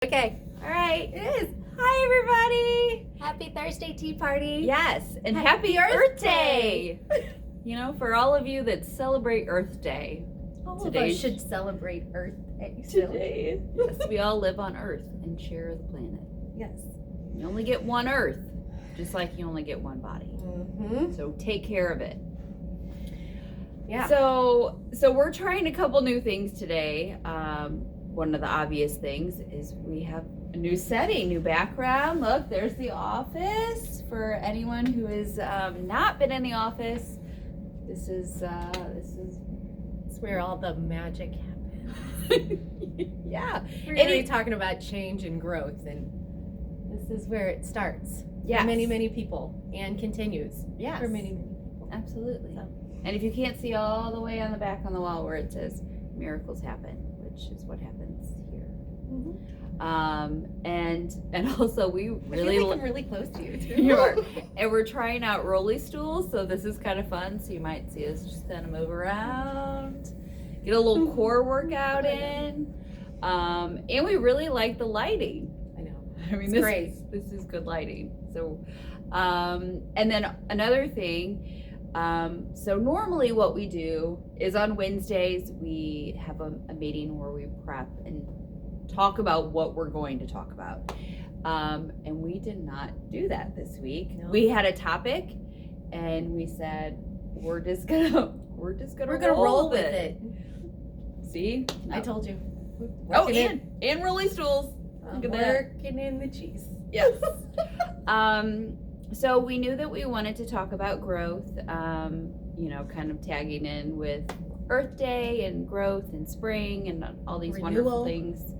Okay. All right. It is. Hi, everybody. Happy Thursday tea party. Yes, and Happy happy Earth Earth Day. You know, for all of you that celebrate Earth Day, All Today of us should celebrate Earth Day. still. today, yes, we all live on Earth and share the planet. Yes. You only get one Earth, just like you only get one body. Mm-hmm. So take care of it. Yeah. So we're trying a couple new things today. One of the obvious things is we have a new setting, new background. Look, there's the office. For anyone who has not been in the office, this is It's where all the magic happens. yeah. We're going to be talking about change and growth, and this is where it starts. Yes. For many, many people, and continues. Yes. For many, many people. Absolutely. So. And if you can't see all the way on the back on the wall where it says miracles happen, which is what happens here. Mm-hmm. And also we really I feel like I'm really close to you too. you are. And we're trying out rolly stools, so this is kind of fun. So you might see us just kind of move around, get a little core workout in. And we really like the lighting. I know. I mean, It's great. This is good lighting. So, and then another thing. So normally what we do is on Wednesdays we have a meeting where we prep and talk about what we're going to talk about. And we did not do that this week. No. We had a topic and we said we're just gonna roll with it. See? I told you. Oh, Working and rolly stools. I'm Look at that. working in the cheese. Yes. So we knew that we wanted to talk about growth, kind of tagging in with Earth Day and growth and spring and all these Renewal. wonderful things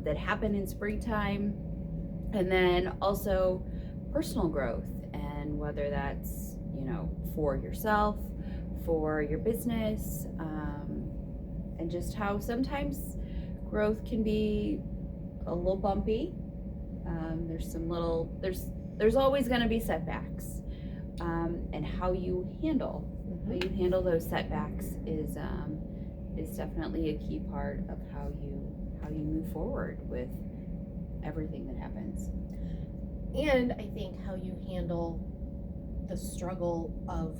that happen in springtime. And then also personal growth, and whether that's, for yourself, for your business, and just how sometimes growth can be a little bumpy. There's always going to be setbacks, and how you handle those setbacks is definitely a key part of how you move forward with everything that happens. And I think how you handle the struggle of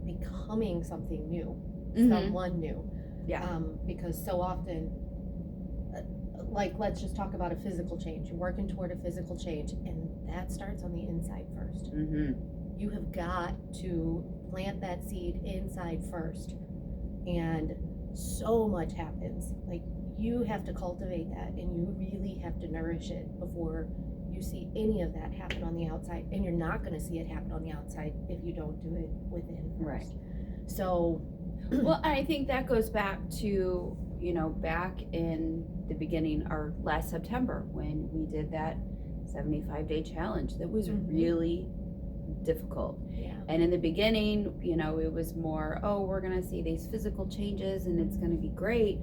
becoming something new, someone new. Yeah. Because so often, let's just talk about a physical change. You're working toward a physical change, and that starts on the inside first. Mm-hmm. You have got to plant that seed inside first, and so much happens. Like, you have to cultivate that, and you really have to nourish it before you see any of that happen on the outside. And you're not going to see it happen on the outside if you don't do it within first. Right. So, Well, I think that goes back to, back in the beginning, or last September, when we did that 75-day challenge. That was really difficult. yeah. And in the beginning, it was more, we're going to see these physical changes and it's going to be great.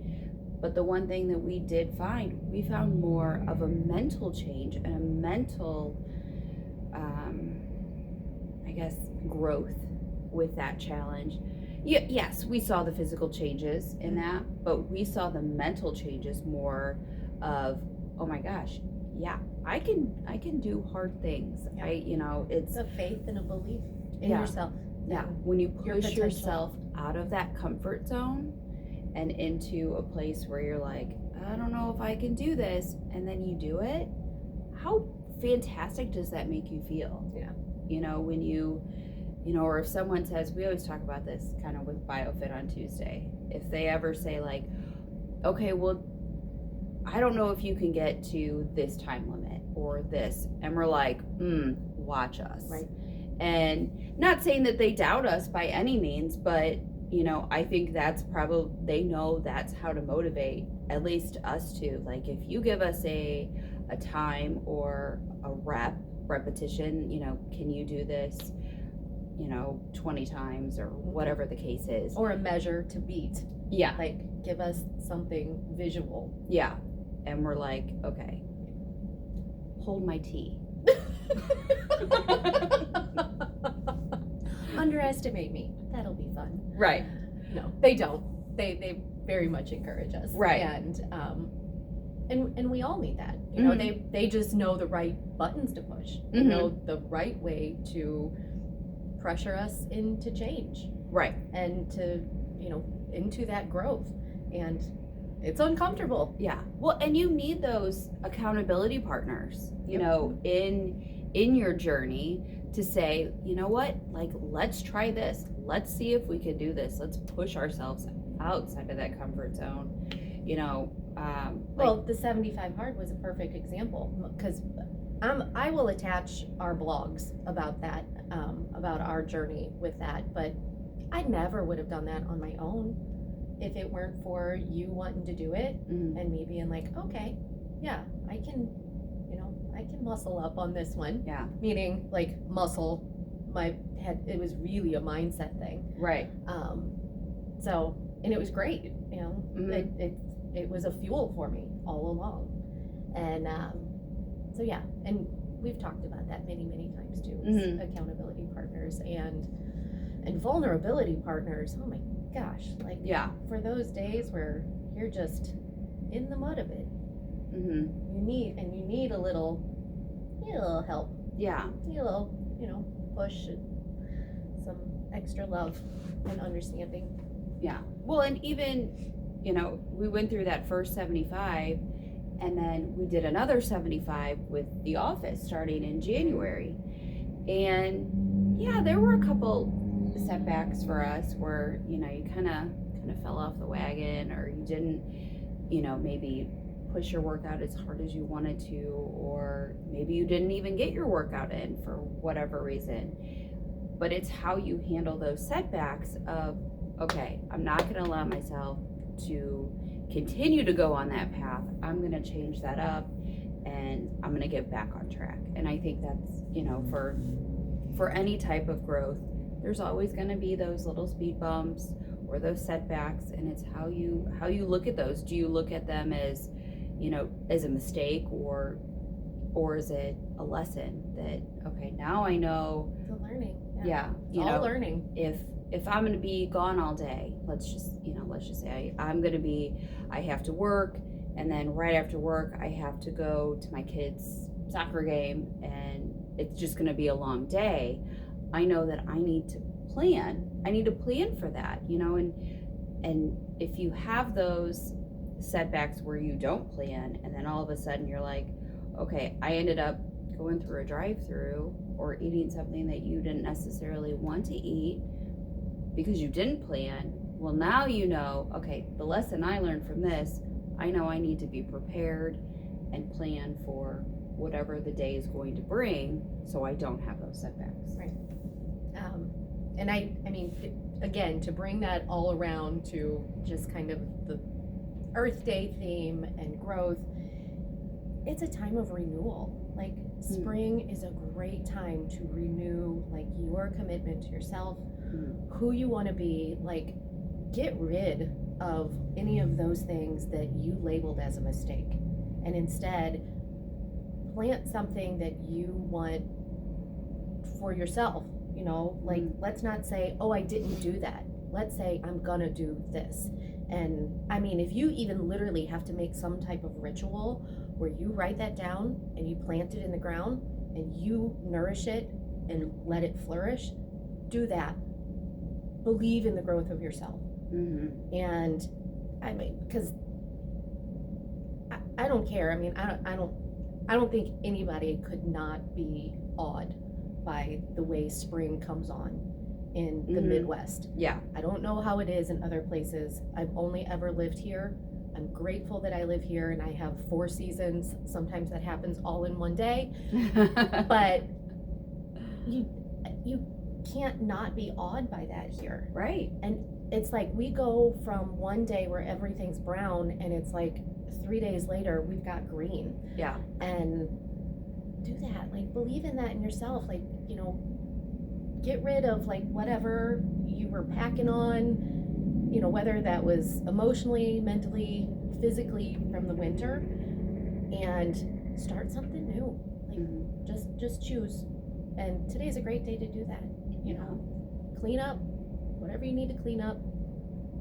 But the one thing that we found more of a mental change and a mental, growth with that challenge. Yes, we saw the physical changes in that, but we saw the mental changes more of, oh my gosh, yeah, I can do hard things. Yeah. It's a faith and a belief in Yeah. yourself. yeah, and when you your push potential. yourself out of that comfort zone and into a place where you're like, I don't know if I can do this, and then you do it, how fantastic does that make you feel? Yeah. When you or if someone says, we always talk about this kind of with BioFit on Tuesday, if they ever say like, okay, well, I don't know if you can get to this time limit or this, and we're like, watch us. Right. And not saying that they doubt us by any means, but I think that's probably, they know that's how to motivate at least us too. Like, if you give us a time or a repetition, can you do this 20 times or whatever the case is, Or a measure to beat. yeah Like, give us something visual. yeah and we're like, okay, hold my tea. Underestimate me. That'll be fun. Right. No, they don't. They very much encourage us. Right. And and we all need that. You know, they just know the right buttons to push. They know the right way to pressure us into change. Right. And to, you know, into that growth. And it's uncomfortable. Yeah. Well, and you need those accountability partners, you know, in your journey to say, you know what, like, let's try this. Let's see if we can do this. Let's push ourselves outside of that comfort zone. You know, well, the 75 hard was a perfect example, because I will attach our blogs about that, about our journey with that, but I never would have done that on my own if it weren't for you wanting to do it and me being like, okay, yeah, I can, you know, I can muscle up on this one. Yeah. Meaning, like, muscle my head. It was really a mindset thing. Right. So, and it was great, you know, it was a fuel for me all along. And so yeah, and we've talked about that many times too, is accountability partners and vulnerability partners. Oh my gosh, like, for those days where you're just in the mud of it, you need a little help. Yeah. You need a little, you know, push and some extra love and understanding. Yeah. Well, and even, you know, we went through that first 75, and then we did another 75 with the office starting in January. And yeah, there were a couple setbacks for us where, you know, you kind of fell off the wagon, or you didn't, you know, maybe push your workout as hard as you wanted to, or maybe you didn't even get your workout in for whatever reason. But it's how you handle those setbacks of, okay, I'm not going to allow myself to continue to go on that path. I'm going to change that up, and I'm going to get back on track. And I think that's, you know, for any type of growth, there's always going to be those little speed bumps or those setbacks, and it's how you look at those. Do you look at them as, you know, as a mistake, or is it a lesson that, okay, now I know The learning. Yeah, you know, learning. If I'm going to be gone all day, let's just say I have to work, and then right after work I have to go to my kids' soccer game, and it's just going to be a long day. I know that I need to plan. I need to plan for that, you know, and if you have those setbacks where you don't plan, and then all of a sudden you're like, okay, I ended up going through a drive-through or eating something that you didn't necessarily want to eat because you didn't plan. Well, now you know, okay, the lesson I learned from this, I know I need to be prepared and plan for whatever the day is going to bring, so I don't have those setbacks. Right. And I mean, again, to bring that all around to just kind of the Earth Day theme and growth, it's a time of renewal. Like, spring is a great time to renew, like, your commitment to yourself, who you want to be. Like, get rid of any of those things that you labeled as a mistake, and instead plant something that you want for yourself. You know, like, let's not say, oh, I didn't do that. Let's say, I'm gonna do this. And I mean, if you even literally have to make some type of ritual where you write that down and you plant it in the ground and you nourish it and let it flourish, do that. Believe in the growth of yourself. And I mean, because I don't care. I mean, I don't think anybody could not be awed by the way spring comes on in the Midwest. Yeah. I don't know how it is in other places. I've only ever lived here. I'm grateful that I live here and I have 4 seasons. Sometimes that happens all in one day. But you can't not be awed by that here. Right. And it's like we go from one day where everything's brown and it's like 3 days later we've got green. Yeah. And do that. Like, believe in that in yourself. Like, you know, get rid of like whatever you were packing on, you know, whether that was emotionally, mentally, physically from the winter, and start something new. Like, just choose. And today's a great day to do that. You know, clean up whatever you need to clean up,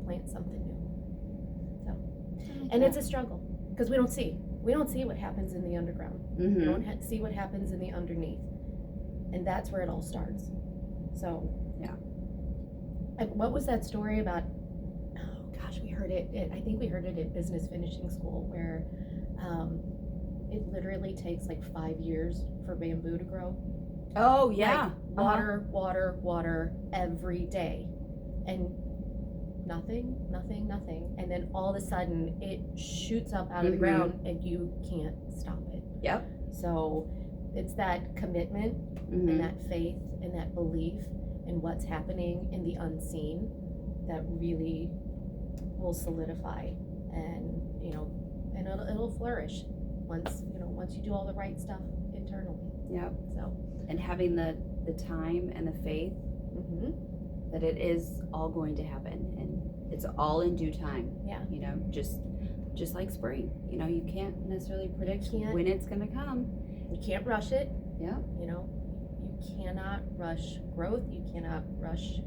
plant something new. So, and it's a struggle because we don't see. we don't see what happens in the underground. We Mm-hmm. don't see what happens in the underneath, and that's where it all starts. So Yeah. what was that story about? Oh gosh, we heard it. I think we heard it at business finishing school, where it literally takes like 5 years for bamboo to grow. Oh yeah. Like, water every day, and nothing, and then all of a sudden it shoots up out of the Mhm. ground, and you can't stop it. Yep. So it's that commitment Mm-hmm. and that faith and that belief in what's happening in the unseen that really will solidify, and and it'll flourish once you do all the right stuff internally. Yep. So And having the time and the faith that it is all going to happen, and it's all in due time. Yeah. Just like spring. You can't necessarily predict can't. when it's going to come. You can't rush it. Yeah. You cannot rush growth. You cannot rush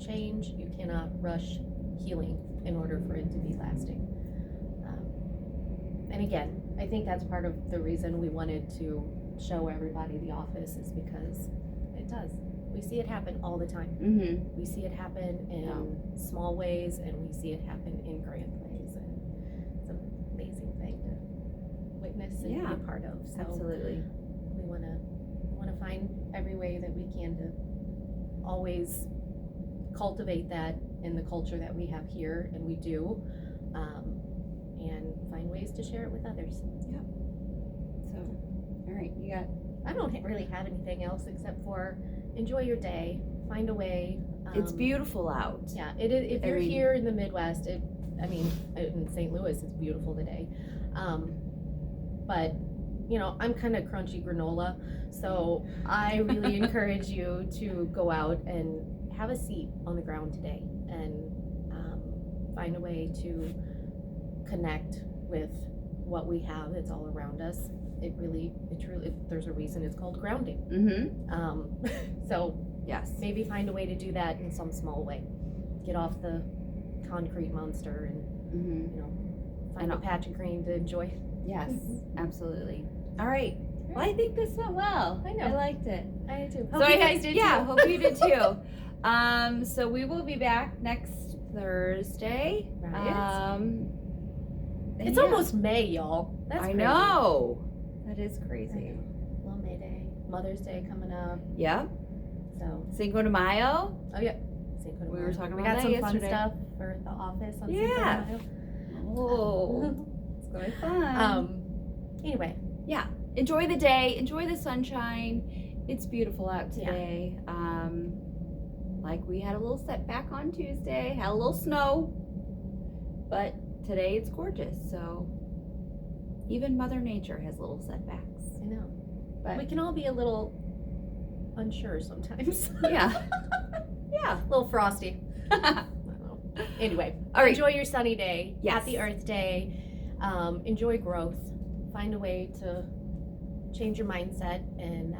change. You cannot rush healing in order for it to be lasting. And again, I think that's part of the reason we wanted to show everybody the office, is because it does. We see it happen all the time. Mm-hmm. We see it happen in small ways, and we see it happen in grand ways, and it's an amazing thing to witness and be a part of. So Absolutely. we want to find every way that we can to always cultivate that in the culture that we have here, and we do, and find ways to share it with others. So, all right, you got. I don't really have anything else except for enjoy your day, find a way. It's beautiful out. Yeah, it is. If you're here in the Midwest, in St. Louis, it's beautiful today. But I'm kind of crunchy granola, so I really encourage you to go out and have a seat on the ground today, and find a way to connect with what we have that's all around us. It truly, there's a reason it's called grounding. Mm-hmm. So Yes. maybe find a way to do that in some small way. Get off the concrete monster, and Mm-hmm. find a patch of green to enjoy. Yes, absolutely. All right. Well, I think this went well. I know. I liked it. I do. So Hope you guys did yeah, too. hope you did too. So we will be back next Thursday. Right. And It's yeah. almost May, y'all. That's I crazy. know. That is I crazy. know. Well, May Day, Mother's Day coming up. Yep. So, Cinco de Mayo. oh yeah, Cinco de We Mayo. were talking We about got that some fun yesterday. stuff for the office on Yeah. Cinco de Oh, it's gonna be fun. Mayo. Anyway, Yeah. Enjoy the day. Enjoy the sunshine. It's beautiful out Yeah. today. Like we had a little setback on Tuesday. Had a little snow, but today it's gorgeous. So even Mother Nature has little setbacks. I know. But We can all be a little unsure sometimes. yeah, yeah. A little frosty. I don't know. Anyway, All right. enjoy your sunny day. Yes. Happy Earth Day. Enjoy growth. Find a way to change your mindset, and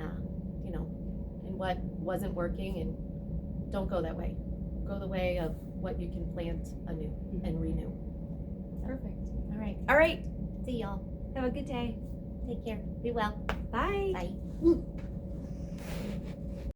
in what wasn't working, and don't go that way. Go the way of what you can plant anew and renew. Perfect. All right. All right. See y'all. Have a good day. Take care. Be well. Bye. Bye.